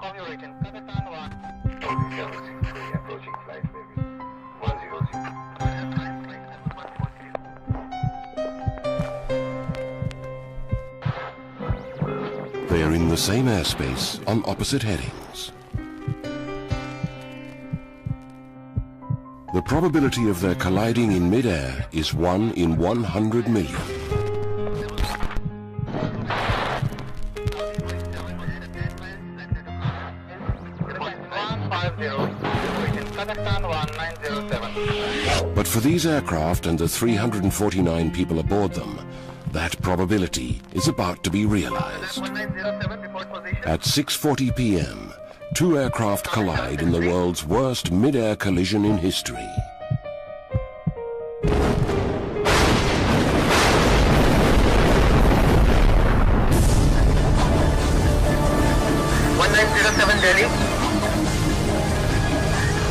Copy written. Kazakhstan 1. 763 approaching flight level 100. They are in the same airspace on opposite headings. The probability of their colliding in mid-air is 1 in 100 million. But for these aircraft and the 349 people aboard them, that probability is about to be realized. At 6:40 p.m., two aircraft collide in the world's worst mid-air collision in history. Delhi,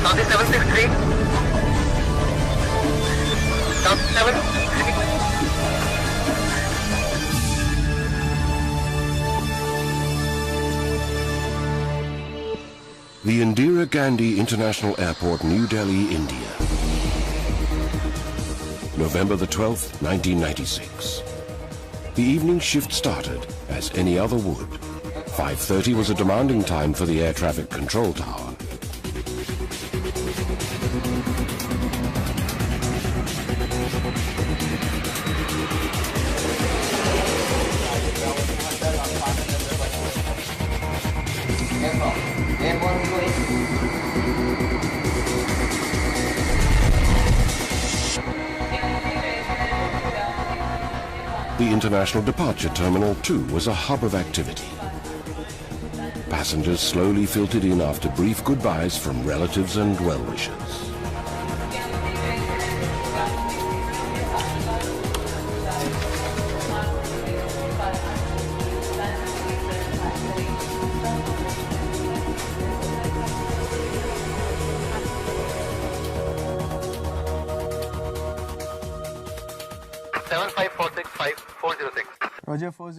Saudi 763, South 7. The Indira Gandhi International Airport, New Delhi, India. November the 12th, 1996. The evening shift started as any other would. 5:30 was a demanding time for the air traffic control tower. The International Departure Terminal, too, was a hub of activity. Passengers slowly filtered in after brief goodbyes from relatives and well-wishers.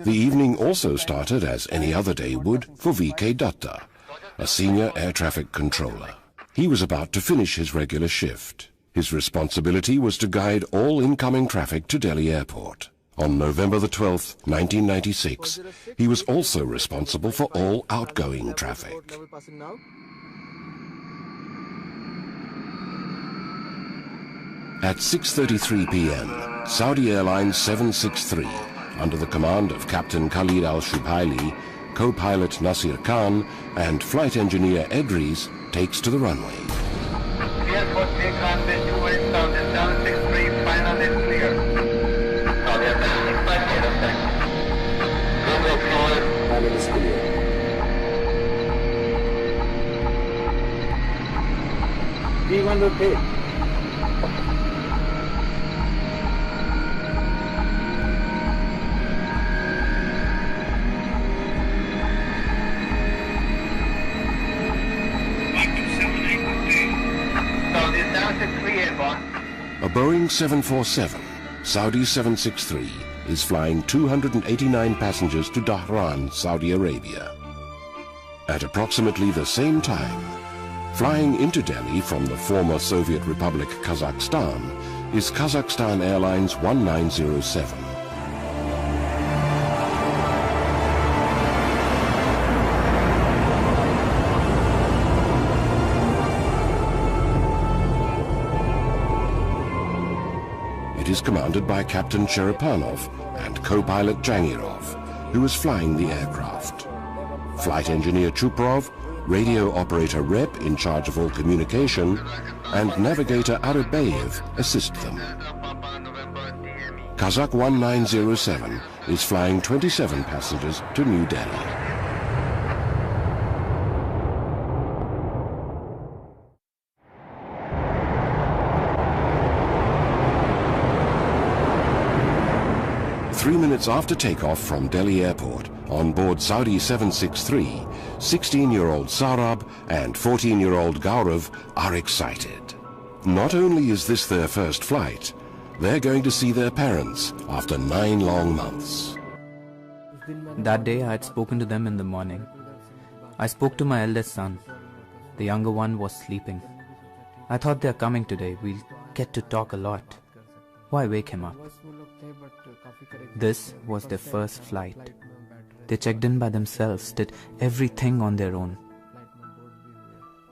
The evening also started, as any other day would, for V.K. Dutta, a senior air traffic controller. He was about to finish his regular shift. His responsibility was to guide all incoming traffic to Delhi Airport. On November the 12th, 1996, he was also responsible for all outgoing traffic. At 6:33 p.m., Saudi Airlines 763, under the command of Captain Khalid Al-Shubhaili, co-pilot Nasir Khan, and flight engineer Edris, takes to the runway. Clear for takeoff with 2 minutes down, 763, final is clear. Saudi Airlines 65 meters time. Runway clear, final is clear. V1 rotate. A Boeing 747, Saudi 763, is flying 289 passengers to Dhahran, Saudi Arabia. At approximately the same time, flying into Delhi from the former Soviet Republic Kazakhstan is Kazakhstan Airlines 1907. It is commanded by Captain Cherepanov and co-pilot Jangirov, who is flying the aircraft. Flight engineer Chuprov, radio operator Rep in charge of all communication, and navigator Arabayev assist them. Kazakh 1907 is flying 27 passengers to New Delhi. Three minutes after takeoff from Delhi Airport, on board Saudi 763, 16-year-old Sarab and 14-year-old Gaurav are excited. Not only is this their first flight, they're going to see their parents after 9 long months. That day I had spoken to them in the morning. I spoke to my eldest son. The younger one was sleeping. I thought they're coming today. We'll get to talk a lot. Why wake him up? This was their first flight. They checked in by themselves, did everything on their own.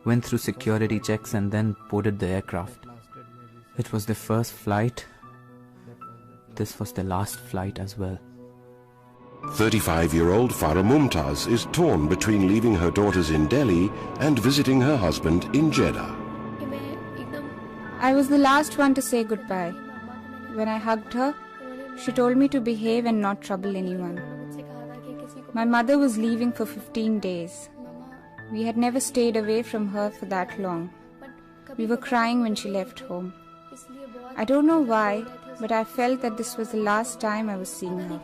Went through security checks and then boarded the aircraft. It was their first flight. This was their last flight as well. 35-year-old Farah Mumtaz is torn between leaving her daughters in Delhi and visiting her husband in Jeddah. I was the last one to say goodbye. When I hugged her, she told me to behave and not trouble anyone. My mother was leaving for 15 days. We had never stayed away from her for that long. We were crying when she left home. I don't know why, but I felt that this was the last time I was seeing her.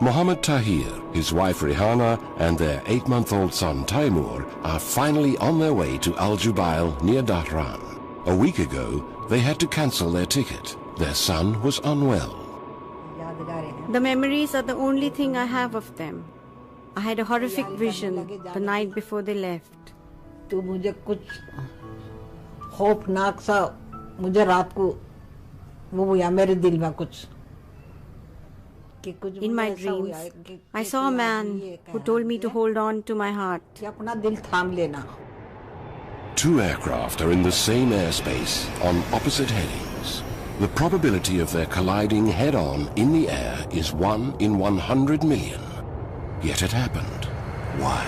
Mohammed Tahir, his wife Rihanna and their 8-month-old son Taimur are finally on their way to Al Jubail near Dhahran. A week ago, they had to cancel their ticket. Their son was unwell. The memories are the only thing I have of them. I had a horrific vision the night before they left. खौफनाक सा मुझे रात को वो हुआ मेरे दिल में कुछ कि कुछ In my dreams, I saw a man who told me to hold on to my heart. कि अपना दिल थाम लेना. Two aircraft are in the same airspace on opposite headings. The probability of their colliding head-on in the air is 1 in 100 million. Yet it happened. Why?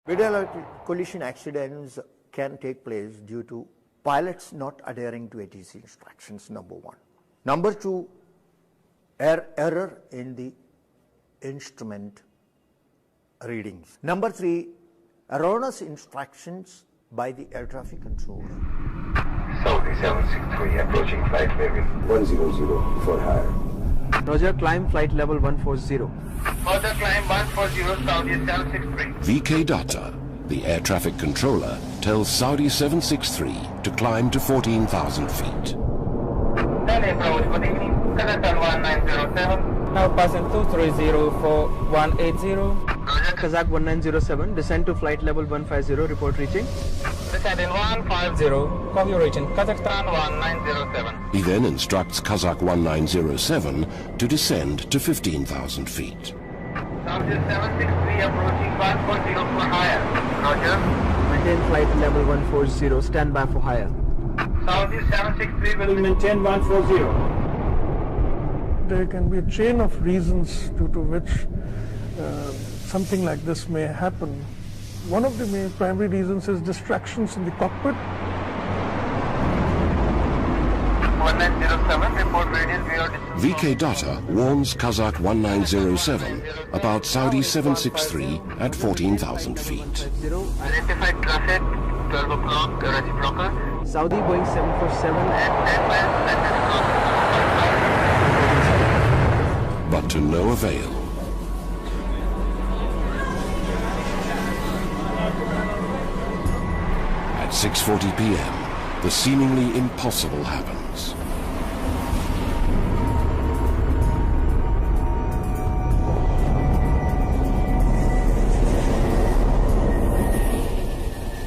Bilateral collision accidents can take place due to pilots not adhering to ATC instructions, number one. Number two, error in the instrument readings. Number three, erroneous instructions by the air traffic controller. Saudi 763 approaching flight level 100 for higher. Roger, climb flight level 140. Further climb 140 Saudi 763. VK Datta, the air traffic controller, tells Saudi 763 to climb to 14,000 feet. Delhi approach, good evening. Kazakhstan 1907. Now passing 230 for 180. Roger. Kazakh 1907, descend to flight level 150, report reaching. Descend in 150. Copy reaching Kazakhstan 1907. He then instructs Kazakh 1907 to descend to 15,000 feet. Saudi 763 approaching 140 for higher. Roger. Maintain flight level 140, stand by for higher. Saudi 763 will maintain 140. There can be a chain of reasons due to which something like this may happen. One of the main primary reasons is distractions in the cockpit. 1907, report radius VK Datta warns Kazakh 1907 about Saudi 763 at 14,000 feet. Identified traffic, 12 o'clock, reciprocal. Saudi Boeing 747 But to no avail. At 6:40 p.m., the seemingly impossible happens.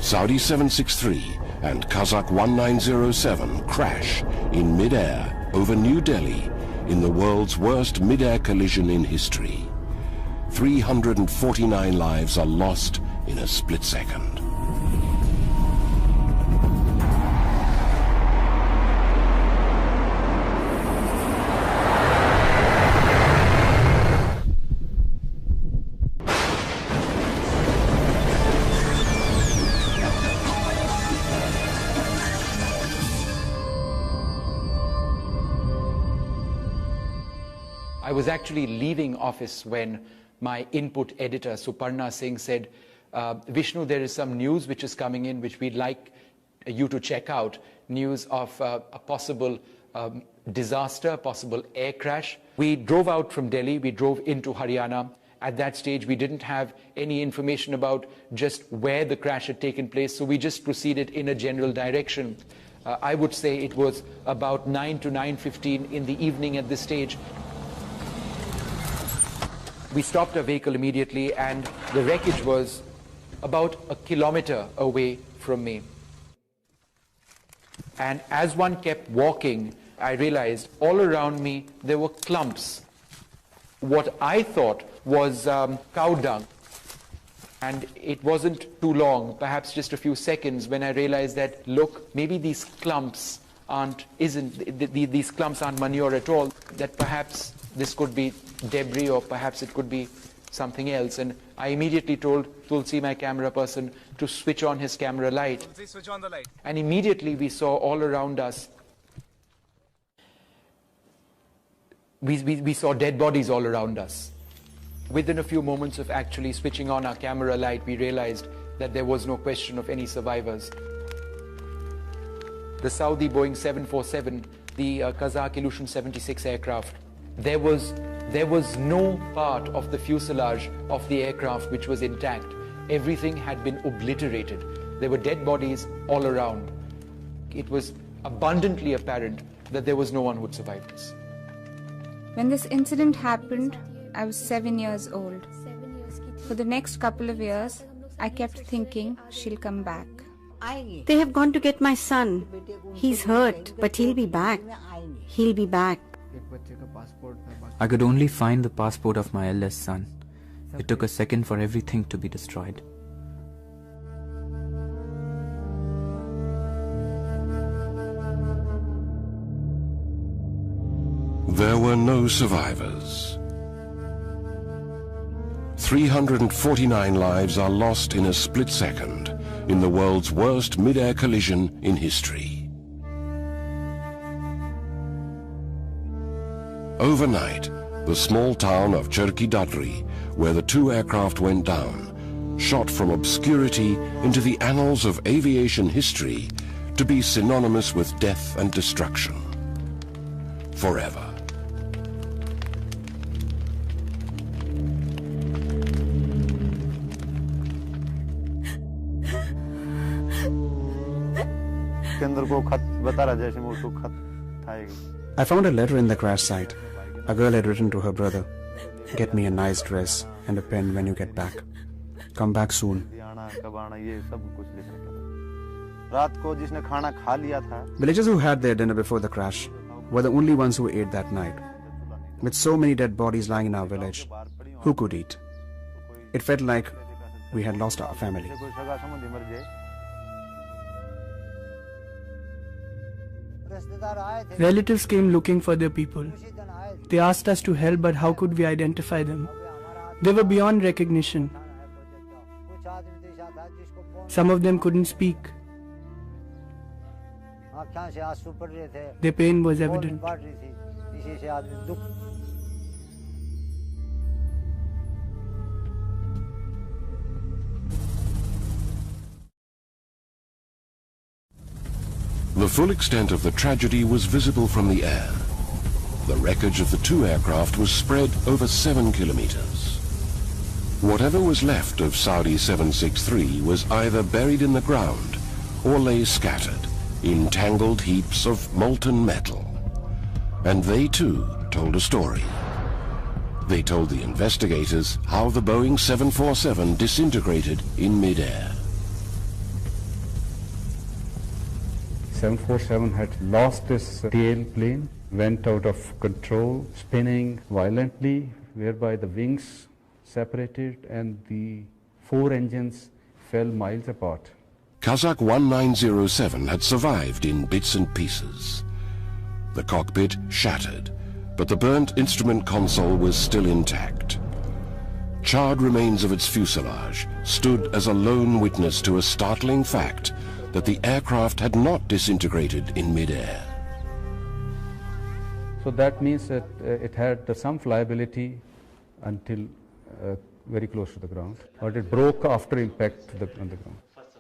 Saudi 763 and Kazakh 1907 crash in mid-air over New Delhi in the world's worst mid-air collision in history. 349 lives are lost in a split second. I was actually leaving office when my input editor, Suparna Singh, said, Vishnu, there is some news which is coming in which we'd like you to check out. News of a possible disaster, possible air crash. We drove out from Delhi, we drove into Haryana. At that stage, we didn't have any information about just where the crash had taken place, so we just proceeded in a general direction. I would say it was about 9 to 9:15 in the evening at this stage. We stopped our vehicle immediately, and the wreckage was about a kilometer away from me. And as one kept walking, I realized all around me there were clumps. What I thought was cow dung. And it wasn't too long, perhaps just a few seconds, when I realized that, look, maybe these clumps aren't manure at all, that perhaps this could be debris or perhaps it could be something else. And I immediately told Tulsi, my camera person, to switch on his camera light. Tulsi, switch on the light. And immediately we saw all around us, we saw dead bodies all around us. Within a few moments of actually switching on our camera light, we realized that there was no question of any survivors. The Saudi Boeing 747, the Kazakh Ilyushin 76 aircraft, there was no part of the fuselage of the aircraft which was intact. Everything had been obliterated. There were dead bodies all around. It was abundantly apparent that there was no one who would survive this. When this incident happened, I was 7 years old. For the next couple of years, I kept thinking she'll come back. They have gone to get my son. He's hurt, but he'll be back. He'll be back. I could only find the passport of my eldest son. It took a second for everything to be destroyed. There were no survivors. 349 lives are lost in a split second in the world's worst mid-air collision in history. Overnight, the small town of Cherki Dadri, where the two aircraft went down, shot from obscurity into the annals of aviation history to be synonymous with death and destruction. Forever. I found a letter in the crash site. A girl had written to her brother, "Get me a nice dress and a pen when you get back. Come back soon." Villagers who had their dinner before the crash were the only ones who ate that night. With so many dead bodies lying in our village, who could eat? It felt like we had lost our family. Relatives came looking for their people. They asked us to help, but how could we identify them? They were beyond recognition. Some of them couldn't speak. Their pain was evident. The full extent of the tragedy was visible from the air. The wreckage of the two aircraft was spread over 7 kilometers. Whatever was left of Saudi 763 was either buried in the ground or lay scattered in tangled heaps of molten metal. And they too told a story. They told the investigators how the Boeing 747 disintegrated in mid-air. 747 had lost its tail plane, went out of control, spinning violently, whereby the wings separated and the 4 engines fell miles apart. Kazakh 1907 had survived in bits and pieces. The cockpit shattered, but the burnt instrument console was still intact. Charred remains of its fuselage stood as a lone witness to a startling fact that the aircraft had not disintegrated in mid-air. So that means that it had some flyability until very close to the ground, but it broke after impact on the ground.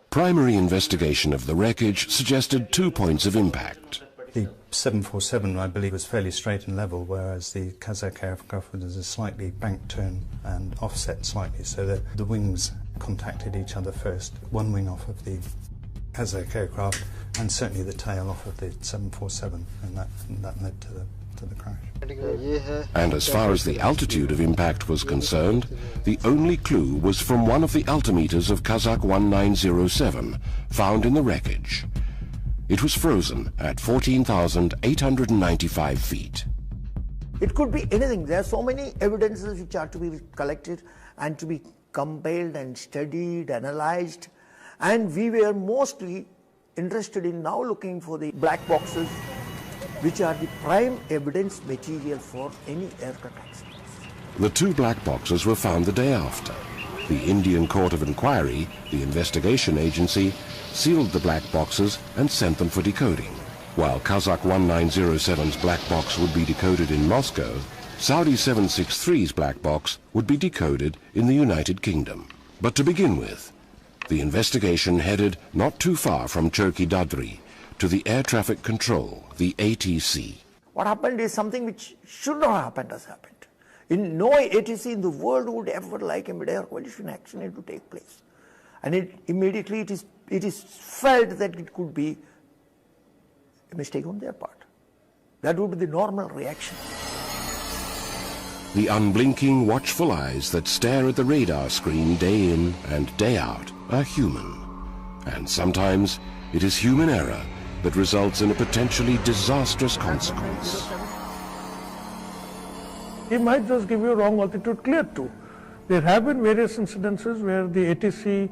Primary investigation of the wreckage suggested 2 points of impact. The 747, I believe, was fairly straight and level, whereas the Kazakh aircraft was a slightly bank turn and offset slightly, so that the wings contacted each other first. One wing off of the Kazakh aircraft, and certainly the tail off of the 747, and that led to the crash. And as far as the altitude of impact was concerned, the only clue was from one of the altimeters of Kazakh 1907 found in the wreckage. It was frozen at 14,895 feet. It could be anything. There are so many evidences which are to be collected and to be compiled and studied, analyzed, and we were mostly interested in now looking for the black boxes, which are the prime evidence material for any aircraft accidents. The two black boxes were found the day after. The Indian Court of Inquiry, the investigation agency, sealed the black boxes and sent them for decoding. While Kazakh 1907's black box would be decoded in Moscow, Saudi 763's black box would be decoded in the United Kingdom. But to begin with, the investigation headed not too far from Cherki Dadri to the Air Traffic Control, the ATC. What happened is something which should not have happened has happened. In no ATC in the world would ever like a mid-air collision accident to take place. And immediately it is felt that it could be a mistake on their part. That would be the normal reaction. The unblinking, watchful eyes that stare at the radar screen day in and day out are human. And sometimes it is human error that results in a potentially disastrous consequence. He might just give you a wrong altitude clear too. There have been various incidences where the ATC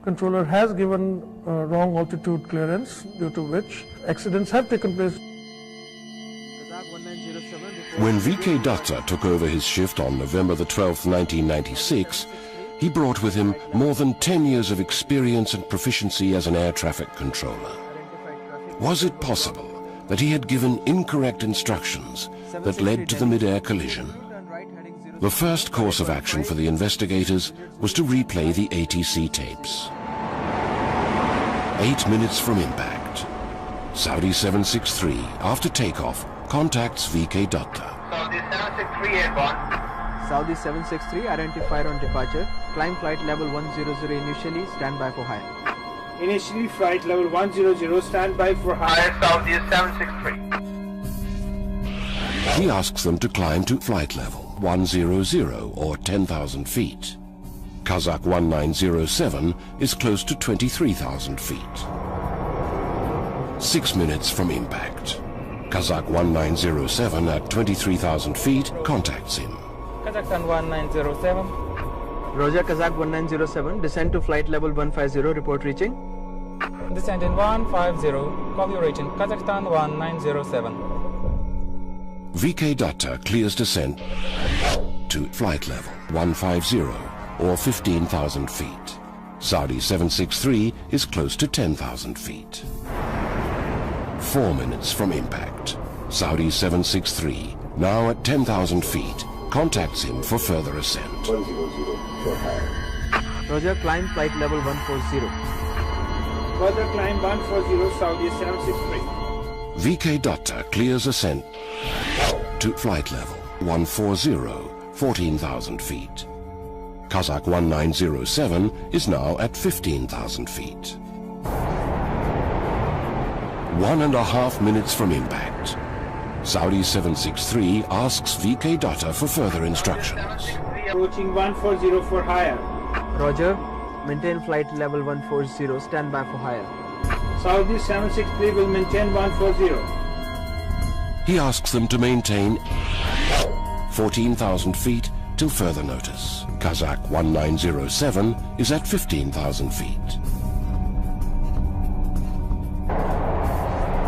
controller has given wrong altitude clearance, due to which accidents have taken place. When VK Datta took over his shift on November the 12th, 1996, he brought with him more than 10 years of experience and proficiency as an air traffic controller. Was it possible that he had given incorrect instructions that led to the mid-air collision? The first course of action for the investigators was to replay the ATC tapes. 8 minutes from impact, Saudi 763, after takeoff, contacts VK Datta. Saudi 763 airborne. Saudi 763 identified on departure. Climb flight level 100 initially, stand by for higher. Initially flight level 100, stand by for higher. Saudi 763. He asks them to climb to flight level 100 or 10,000 feet. Kazakh 1907 is close to 23,000 feet. 6 minutes from impact, Kazakh 1907 at 23,000 feet contacts him. Kazakhstan 1907. Roger, Kazakh 1907, descend to flight level 150, report reaching. Descend in 150, call you reaching Kazakhstan 1907. VK Datta clears descent to flight level 150 or 15,000 feet. Saudi 763 is close to 10,000 feet. 4 minutes from impact, Saudi 763, now at 10,000 feet, contacts him for further ascent. 100 for higher. Roger, climb flight level 140. Further climb 140, Saudi 763. VK Datta clears ascent to flight level 140, 14,000 feet. Kazakh 1907 is now at 15,000 feet. 1.5 minutes from impact, Saudi 763 asks VK Datta for further instructions. Approaching 140 for higher. Roger, maintain flight level 140, stand by for higher. Saudi 763 will maintain 140. He asks them to maintain 14,000 feet till further notice. Kazakh 1907 is at 15,000 feet.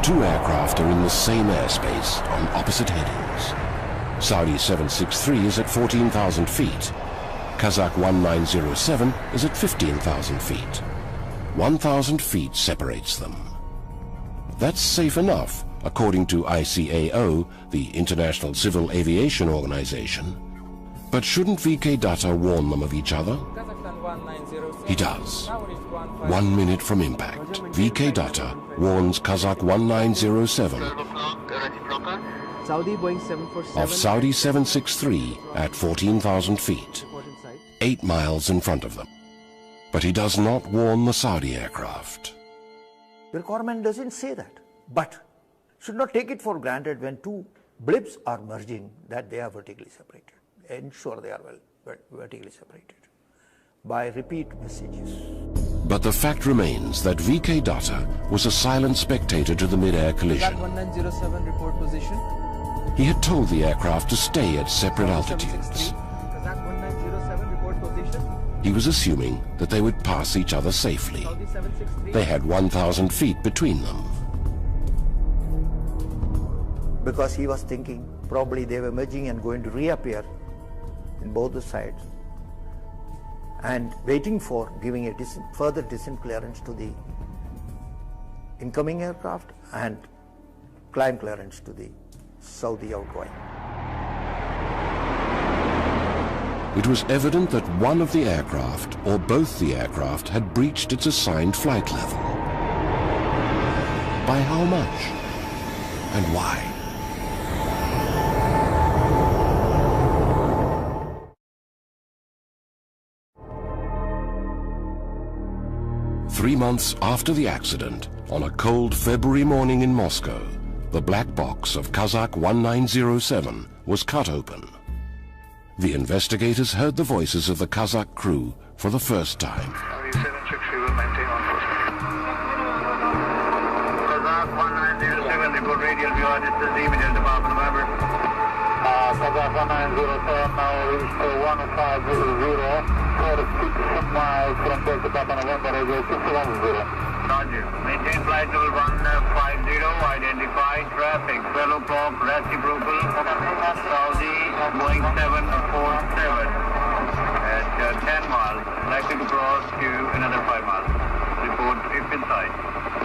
Two aircraft are in the same airspace on opposite headings. Saudi 763 is at 14,000 feet. Kazakh 1907 is at 15,000 feet. 1,000 feet separates them. That's safe enough, according to ICAO, the International Civil Aviation Organization. But shouldn't VK Datta warn them of each other? He does. 1 minute from impact, VK Datta warns Kazakh 1907 Saudi Boeing 747 of Saudi 763 at 14,000 feet, 8 miles in front of them. But he does not warn the Saudi aircraft. The requirement doesn't say that. But should not take it for granted when two blips are merging that they are vertically separated. Ensure they are vertically separated by repeat messages. But the fact remains that VK Datta was a silent spectator to the mid-air collision. Kazakh 1907 report position. He had told the aircraft to stay at separate altitudes. Kazakh 1907 report position. He was assuming that they would pass each other safely. They had 1,000 feet between them. Because he was thinking probably they were merging and going to reappear in both the sides, and waiting for giving a further descent clearance to the incoming aircraft and climb clearance to the Saudi outgoing. It was evident that one of the aircraft, or both the aircraft, had breached its assigned flight level. By how much? And why? Three months after the accident, on a cold February morning in Moscow, the black box of Kazakh 1907 was cut open. The investigators heard the voices of the Kazakh crew for the first time. Kazakh 1907, report radial view, this is the immediate department member. Kazakh 1907 now reached 1500, 46 miles from Delta Papa November, radio 610. Roger. Maintain flight level 150, identify traffic, fellow prop, reciprocal, Saudi, Boeing 747 at 10 miles, likely to cross to another 5 miles. Report if inside.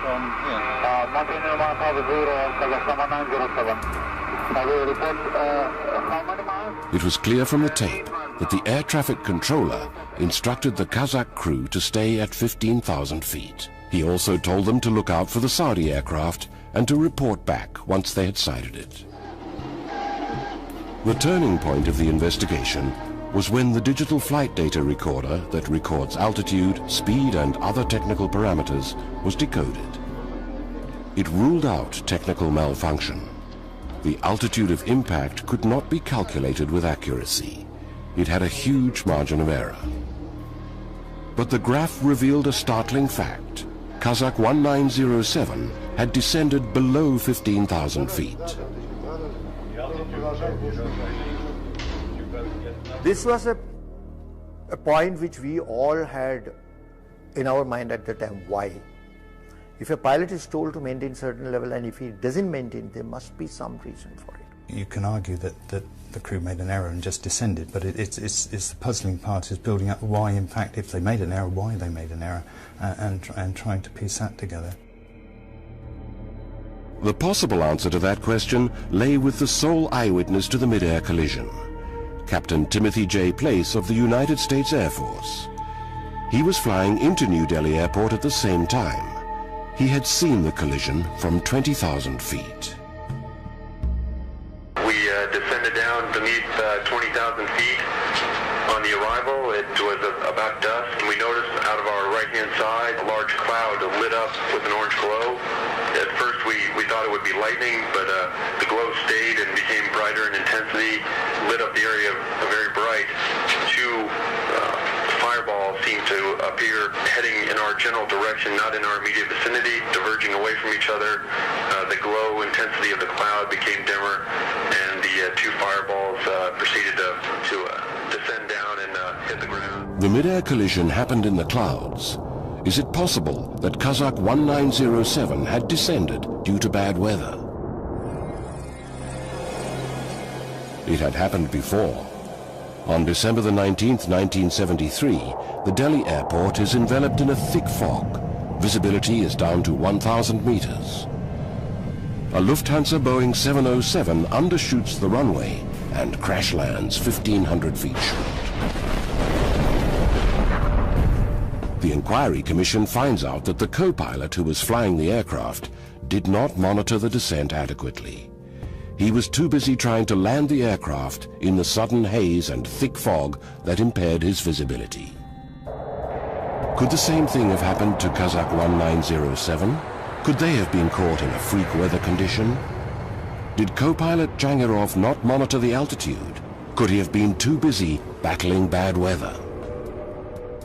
Maintain 150, Kazakh 1907. It was clear from the tape that the air traffic controller instructed the Kazakh crew to stay at 15,000 feet. He also told them to look out for the Saudi aircraft and to report back once they had sighted it. The turning point of the investigation was when the digital flight data recorder that records altitude, speed and other technical parameters was decoded. It ruled out technical malfunction. The altitude of impact could not be calculated with accuracy. It had a huge margin of error. But the graph revealed a startling fact. Kazakh 1907 had descended below 15,000 feet. This was a point which we all had in our mind at the time. Why? If a pilot is told to maintain certain level and if he doesn't maintain, there must be some reason for it. You can argue that the crew made an error and just descended, but it's the puzzling part is building up why, in fact, if they made an error, why they made an error, and trying to piece that together. The possible answer to that question lay with the sole eyewitness to the mid-air collision, Captain Timothy J. Place of the United States Air Force. He was flying into New Delhi Airport at the same time. He had seen the collision from 20,000 feet. We descended down beneath 20,000 feet. On the arrival, it was about dusk, and we noticed out of our right-hand side a large cloud lit up with an orange glow. At first, we thought it would be lightning, but the glow stayed and became brighter in intensity, lit up the area very bright. Two fireballs seemed to appear heading in our general direction, not in our immediate vicinity, diverging away from each other. The glow intensity of the cloud became dimmer, and the two fireballs proceeded to descend down and hit the ground. The mid-air collision happened in the clouds. Is it possible that Kazakh 1907 had descended due to bad weather? It had happened before. On December the 19th, 1973, the Delhi airport is enveloped in a thick fog. Visibility is down to 1,000 meters. A Lufthansa Boeing 707 undershoots the runway and crash lands 1,500 feet short. The Inquiry Commission finds out that the co-pilot who was flying the aircraft did not monitor the descent adequately. He was too busy trying to land the aircraft in the sudden haze and thick fog that impaired his visibility. Could the same thing have happened to Kazakh 1907? Could they have been caught in a freak weather condition? Did co-pilot Jangirov not monitor the altitude? Could he have been too busy battling bad weather?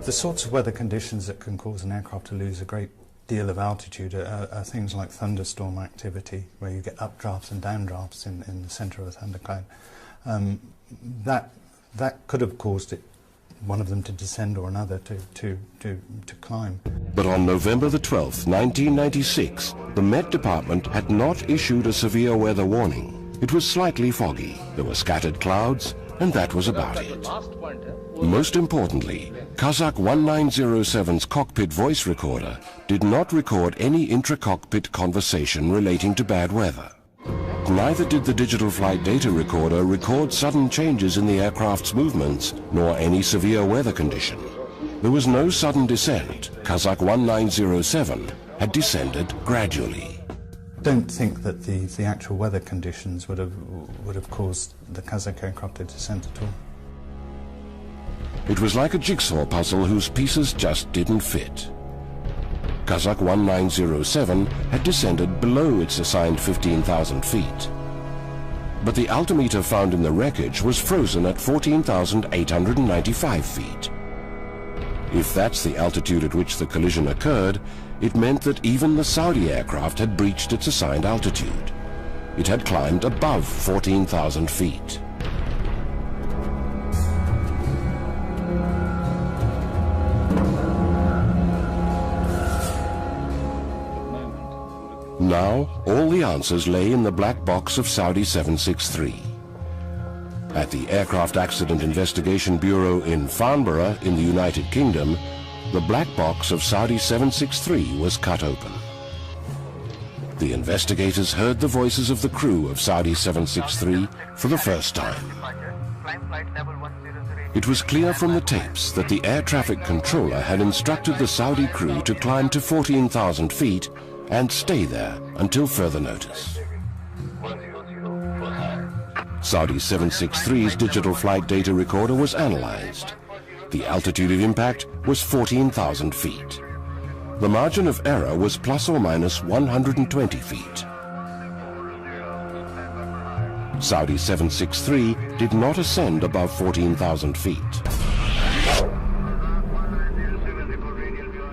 The sorts of weather conditions that can cause an aircraft to lose a great deal of altitude are things like thunderstorm activity, where you get updrafts and downdrafts in the centre of a thundercloud. That could have caused one of them to descend or another to climb. But on November the 12th, 1996, the Met Department had not issued a severe weather warning. It was slightly foggy, there were scattered clouds, and that was about it. Most importantly, Kazakh 1907's cockpit voice recorder did not record any intra-cockpit conversation relating to bad weather. Neither did the digital flight data recorder record sudden changes in the aircraft's movements, nor any severe weather condition. There was no sudden descent. Kazakh 1907 had descended gradually. I don't think that the actual weather conditions would have caused the Kazakh aircraft to descend at all. It was like a jigsaw puzzle whose pieces just didn't fit. Kazakh 1907 had descended below its assigned 15,000 feet. But the altimeter found in the wreckage was frozen at 14,895 feet. If that's the altitude at which the collision occurred, it meant that even the Saudi aircraft had breached its assigned altitude. It had climbed above 14,000 feet. Now, all the answers lay in the black box of Saudi 763. At the Aircraft Accident Investigation Bureau in Farnborough in the United Kingdom, the black box of Saudi 763 was cut open. The investigators heard the voices of the crew of Saudi 763 for the first time. It was clear from the tapes that the air traffic controller had instructed the Saudi crew to climb to 14,000 feet and stay there until further notice. Saudi 763's digital flight data recorder was analyzed. The altitude of impact was 14,000 feet. The margin of error was plus or minus 120 feet. Saudi 763 did not ascend above 14,000 feet.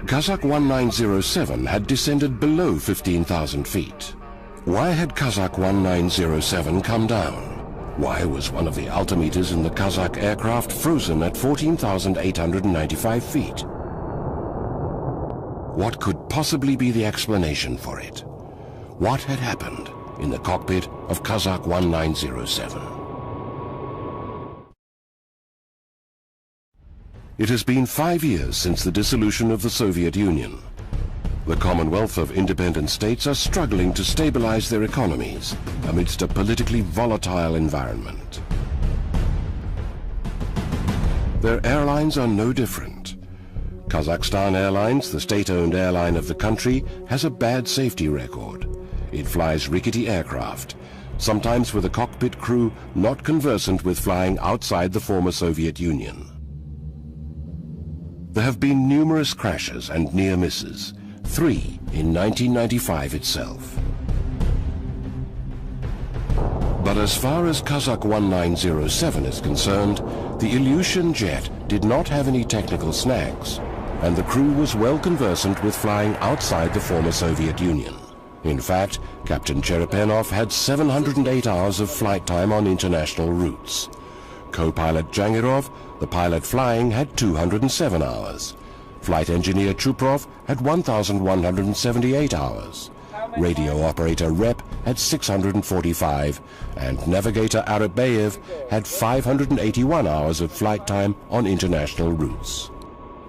Kazakh 1907 had descended below 15,000 feet. Why had Kazakh 1907 come down? Why was one of the altimeters in the Kazakh aircraft frozen at 14,895 feet? What could possibly be the explanation for it? What had happened in the cockpit of Kazakh 1907? It has been 5 years since the dissolution of the Soviet Union. The Commonwealth of Independent States are struggling to stabilize their economies amidst a politically volatile environment. Their airlines are no different. Kazakhstan Airlines, the state-owned airline of the country, has a bad safety record. It flies rickety aircraft, sometimes with a cockpit crew not conversant with flying outside the former Soviet Union. There have been numerous crashes and near misses, 3 in 1995 itself. But as far as Kazakh 1907 is concerned, the Ilyushin jet did not have any technical snags, and the crew was well conversant with flying outside the former Soviet Union. In fact, Captain Cherepenov had 708 hours of flight time on international routes. Co-pilot Jangirov, the pilot flying, had 207 hours. Flight engineer Chuprov had 1,178 hours. Radio operator Rep had 645, and navigator Arabayev had 581 hours of flight time on international routes.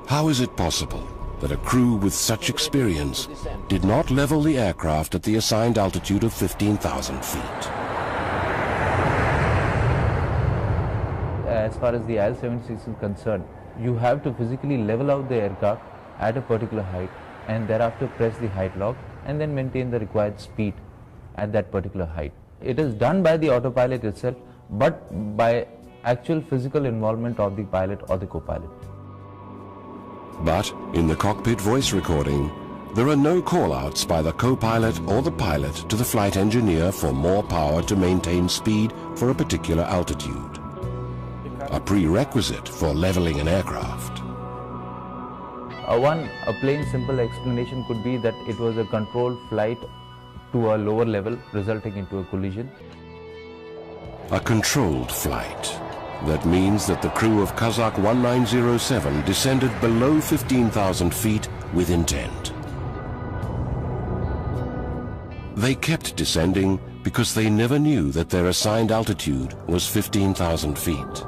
How is it possible that a crew with such experience did not level the aircraft at the assigned altitude of 15,000 feet? As far as the IL-76 is concerned, you have to physically level out the aircraft at a particular height and thereafter press the height lock and then maintain the required speed at that particular height. It is done by the autopilot itself, but by actual physical involvement of the pilot or the co-pilot. But in the cockpit voice recording, There are no call-outs by the co-pilot or the pilot to the flight engineer for more power to maintain speed for a particular altitude, a prerequisite for leveling an aircraft. A plain simple explanation could be that it was a controlled flight to a lower level resulting into a collision. A controlled flight. That means that the crew of Kazakh 1907 descended below 15,000 feet with intent. They kept descending because they never knew that their assigned altitude was 15,000 feet.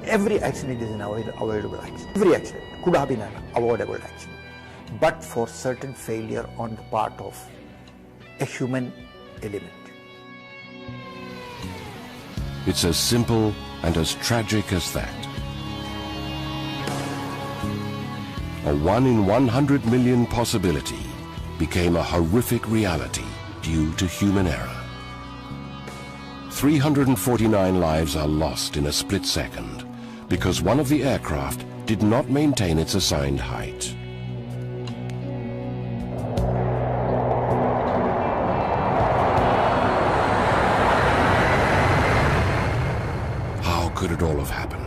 Every accident is an avoidable accident. Every accident could have been an avoidable accident, but for certain failure on the part of a human element. It's as simple and as tragic as that. A 1 in 100 million possibility became a horrific reality due to human error. 349 lives are lost in a split second because one of the aircraft did not maintain its assigned height. How could it all have happened?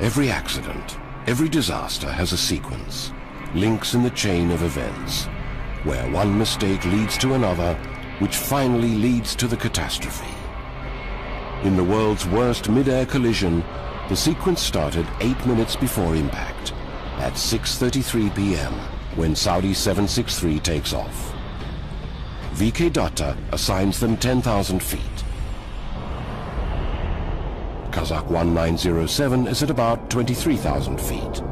Every accident, every disaster has a sequence, links in the chain of events, where one mistake leads to another, which finally leads to the catastrophe. In the world's worst mid-air collision, the sequence started 8 minutes before impact, at 6:33 p.m., when Saudi 763 takes off. VK Datta assigns them 10,000 feet. Kazakh 1907 is at about 23,000 feet.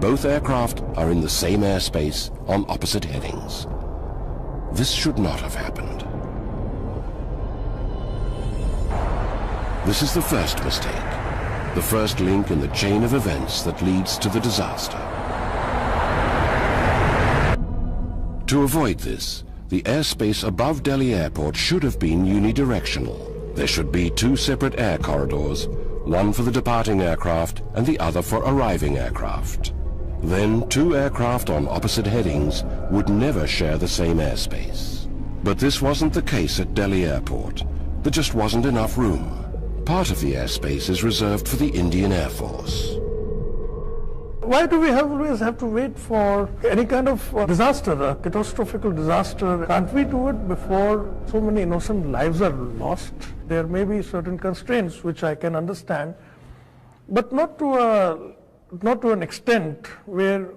Both aircraft are in the same airspace on opposite headings. This should not have happened. This is the first mistake, the first link in the chain of events that leads to the disaster. To avoid this, the airspace above Delhi Airport should have been unidirectional. There should be 2 separate air corridors, one for the departing aircraft and the other for arriving aircraft. Then 2 aircraft on opposite headings would never share the same airspace. But this wasn't the case at Delhi Airport. There just wasn't enough room. Part of the airspace is reserved for the Indian Air Force. Why do we always have to wait for any kind of disaster, a catastrophic disaster? Can't we do it before so many innocent lives are lost? There may be certain constraints which I can understand, but not to an extent where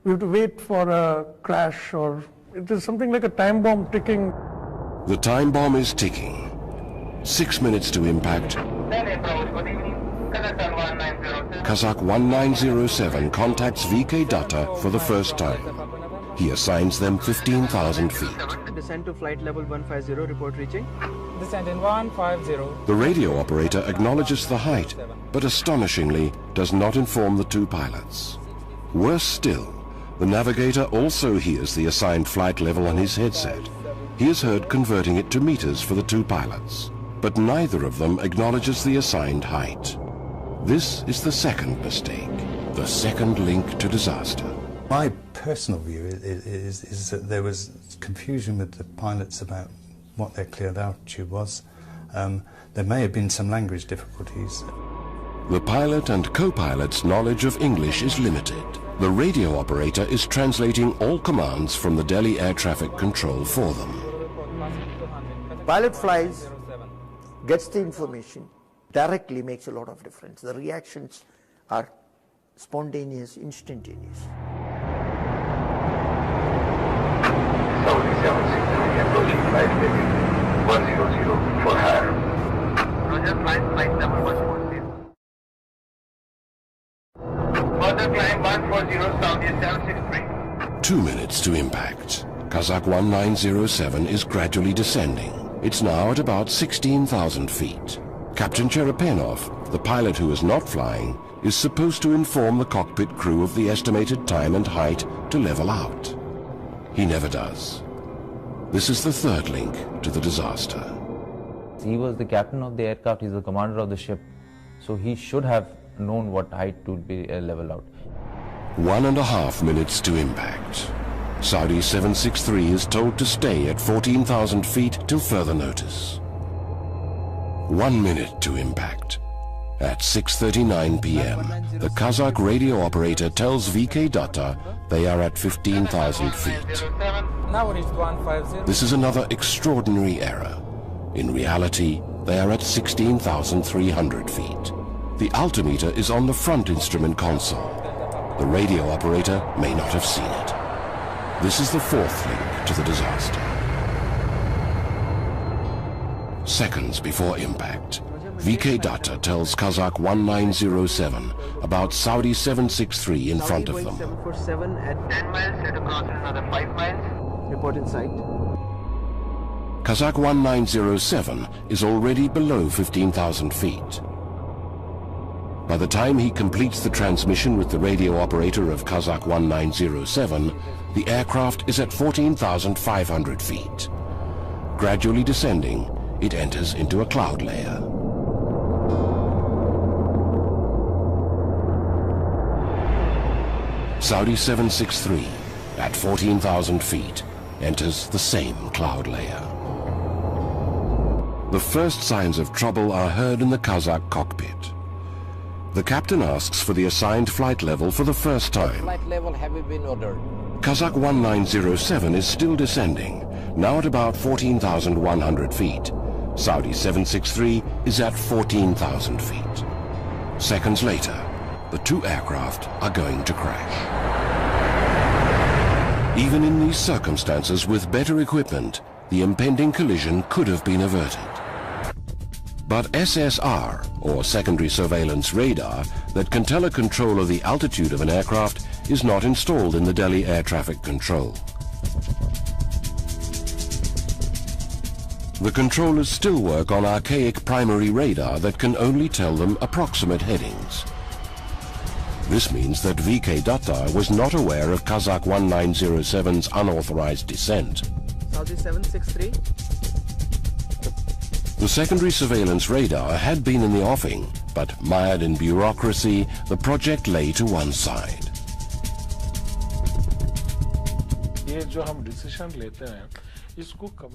we have to wait for a crash, or it is something like a time bomb ticking. The time bomb is ticking. 6 minutes to impact. Kazakh 1907 contacts VK Datta for the first time. He assigns them 15,000 feet. Descend to flight level 150, report reaching. Descend in 150. The radio operator acknowledges the height, but astonishingly does not inform the 2 pilots. Worse still, the navigator also hears the assigned flight level on his headset. He is heard converting it to meters for the 2 pilots, but neither of them acknowledges the assigned height. This is the second mistake, the second link to disaster. My personal view is that there was confusion with the pilots about what their cleared altitude was. There may have been some language difficulties. The pilot and co-pilot's knowledge of English is limited. The radio operator is translating all commands from the Delhi Air Traffic Control for them. Pilot flies, gets the information, directly makes a lot of difference. The reactions are spontaneous, instantaneous. Saudi 763 approaching flight level 100 for higher. Roger, flight number 140. Further climb 140, Saudi 763. 2 minutes to impact. Kazakh 1907 is gradually descending. It's now at about 16,000 feet. Captain Cherepenov, the pilot who is not flying, is supposed to inform the cockpit crew of the estimated time and height to level out. he never does. This is the third link to the disaster. He was the captain of the aircraft, he's the commander of the ship, so he should have known what height would be level out. 1.5 minutes to impact. Saudi 763 is told to stay at 14,000 feet till further notice. 1 minute to impact. At 6:39 p.m., the Kazakh radio operator tells VK Datta they are at 15,000 feet. Now reached 150. This is another extraordinary error. In reality, they are at 16,300 feet. The altimeter is on the front instrument console. The radio operator may not have seen it. This is the fourth link to the disaster. Seconds before impact, VK Datta tells Kazakh 1907 about Saudi 763 in front of them. 747 at 10 miles, set across another 5 miles. Report in sight. Kazakh 1907 is already below 15,000 feet. By the time he completes the transmission with the radio operator of Kazakh 1907, the aircraft is at 14,500 feet. Gradually descending, it enters into a cloud layer. Saudi 763, at 14,000 feet, enters the same cloud layer. The first signs of trouble are heard in the Kazakh cockpit. The captain asks for the assigned flight level for the first time. Flight level have been ordered. Kazakh 1907 is still descending, now at about 14,100 feet. Saudi 763 is at 14,000 feet. Seconds later, the two aircraft are going to crash. Even in these circumstances, with better equipment, the impending collision could have been averted. But SSR, or secondary surveillance radar, that can tell a controller the altitude of an aircraft is not installed in the Delhi Air Traffic Control. The controllers still work on archaic primary radar that can only tell them approximate headings. This means that VK Datta was not aware of Kazakh 1907's unauthorized descent. Saudi 763. The secondary surveillance radar had been in the offing, but mired in bureaucracy, the project lay to one side.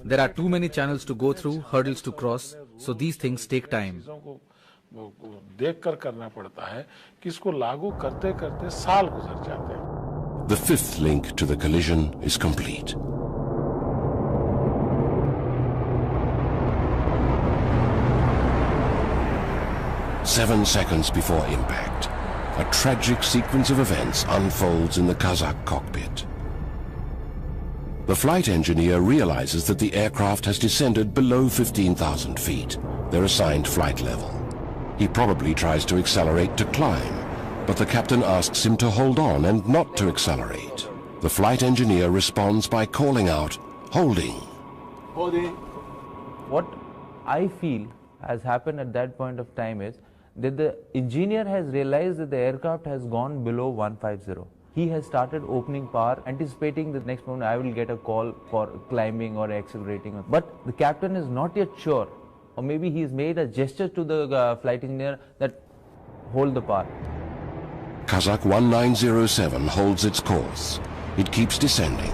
There are too many channels to go through, hurdles to cross, so these things take time. The fifth link to the collision is complete. Seven seconds before impact, a tragic sequence of events unfolds in the Kazakh cockpit. The flight engineer realizes that the aircraft has descended below 15,000 feet, their assigned flight level. He probably tries to accelerate to climb, but the captain asks him to hold on and not to accelerate. The flight engineer responds by calling out, "Holding." Holding. What I feel has happened at that point of time is that the engineer has realized that the aircraft has gone below 150. He has started opening power, anticipating the next moment I will get a call for climbing or accelerating. But the captain is not yet sure, or maybe he's made a gesture to the flight engineer that hold the power. Kazakh 1907 holds its course. It keeps descending.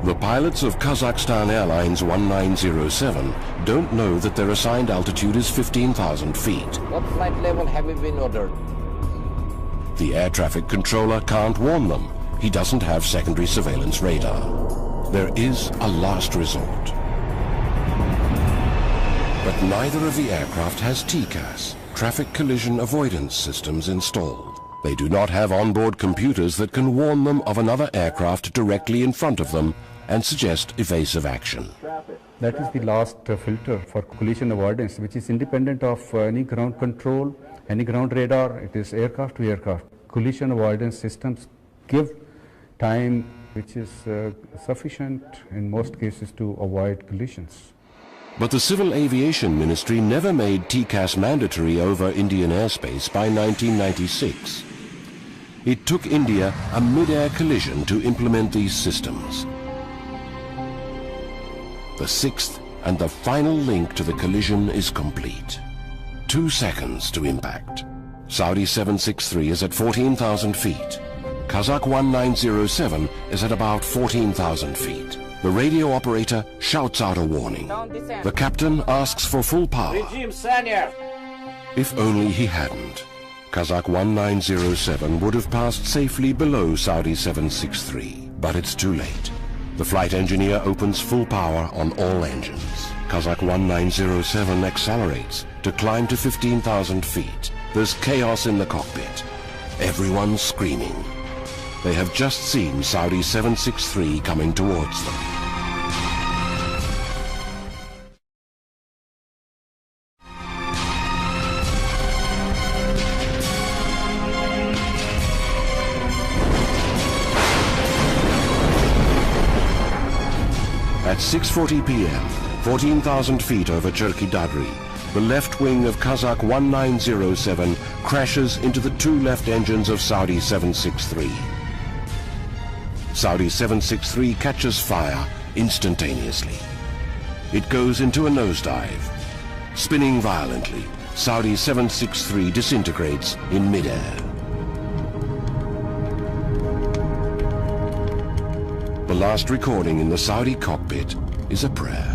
The pilots of Kazakhstan Airlines 1907 don't know that their assigned altitude is 15,000 feet. What flight level have been ordered? The air traffic controller can't warn them. He doesn't have secondary surveillance radar. There is a last resort. But neither of the aircraft has TCAS, traffic collision avoidance systems, installed. They do not have onboard computers that can warn them of another aircraft directly in front of them and suggest evasive action. That is the last filter for collision avoidance, which is independent of any ground control, any ground radar. It is aircraft to aircraft. Collision avoidance systems give time which is sufficient in most cases to avoid collisions. But the Civil Aviation Ministry never made TCAS mandatory over Indian airspace by 1996. It took India a mid-air collision to implement these systems. The sixth and the final link to the collision is complete. 2 seconds to impact. Saudi 763 is at 14,000 feet. Kazakh 1907 is at about 14,000 feet. The radio operator shouts out a warning. The captain asks for full power. If only he hadn't. Kazakh 1907 would have passed safely below Saudi 763, but it's too late. The flight engineer opens full power on all engines. Kazakh 1907 accelerates to climb to 15,000 feet. There's chaos in the cockpit. Everyone's screaming. They have just seen Saudi 763 coming towards them. At 6:40 p.m., 14,000 feet over Cherki Dadri, the left wing of Kazakh 1907 crashes into the 2 left engines of Saudi 763. Saudi 763 catches fire instantaneously. It goes into a nosedive. Spinning violently, Saudi 763 disintegrates in mid-air. The last recording in the Saudi cockpit is a prayer.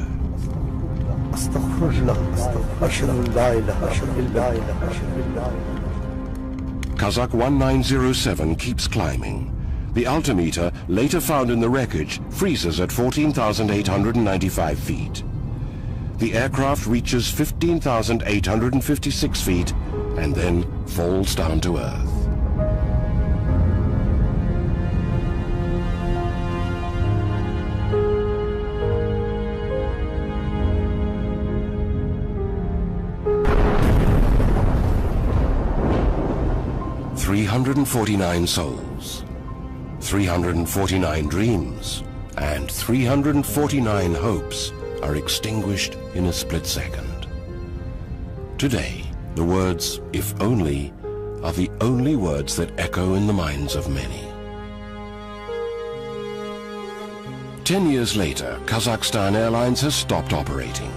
Kazakh 1907 keeps climbing. The altimeter, later found in the wreckage, freezes at 14,895 feet. The aircraft reaches 15,856 feet and then falls down to earth. "349 souls, 349 dreams, and 349 hopes are extinguished in a split second." Today, the words, "if only," are the only words that echo in the minds of many. 10 years later, Kazakhstan Airlines has stopped operating.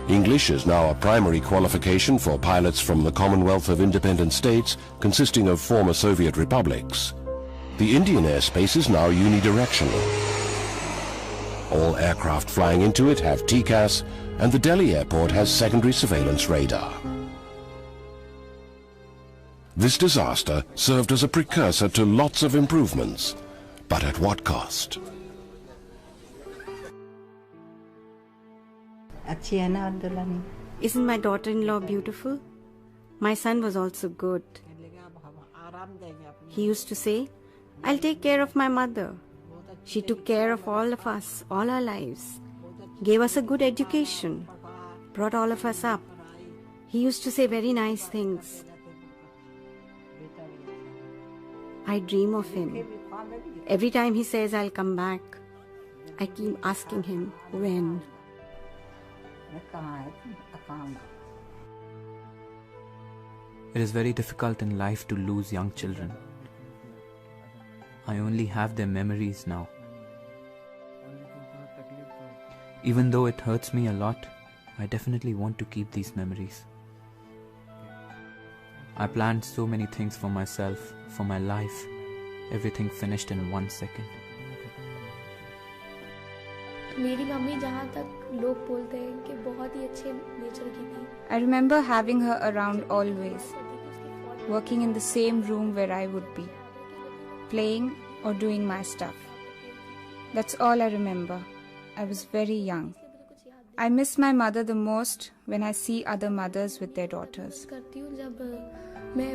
English is now a primary qualification for pilots from the Commonwealth of Independent States consisting of former Soviet republics. The Indian airspace is now unidirectional. All aircraft flying into it have TCAS, and the Delhi airport has secondary surveillance radar. This disaster served as a precursor to lots of improvements, but at what cost? Isn't my daughter-in-law beautiful? My son was also good. He used to say, "I'll take care of my mother. She took care of all of us, all our lives, gave us a good education, brought all of us up." He used to say very nice things. I dream of him. Every time he says, "I'll come back," I keep asking him, when? It is very difficult in life to lose young children. I only have their memories now. Even though it hurts me a lot, I definitely want to keep these memories. I planned so many things for myself, for my life. Everything finished in 1 second. मेरी mummy जहाँ तक लोग बोलते हैं कि बहुत ही अच्छे nature की थी. I remember having her around always, working in the same room where I would be, playing or doing my stuff. That's all I remember. I was very young. I miss my mother the most when I see other mothers with their daughters. करती हूँ जब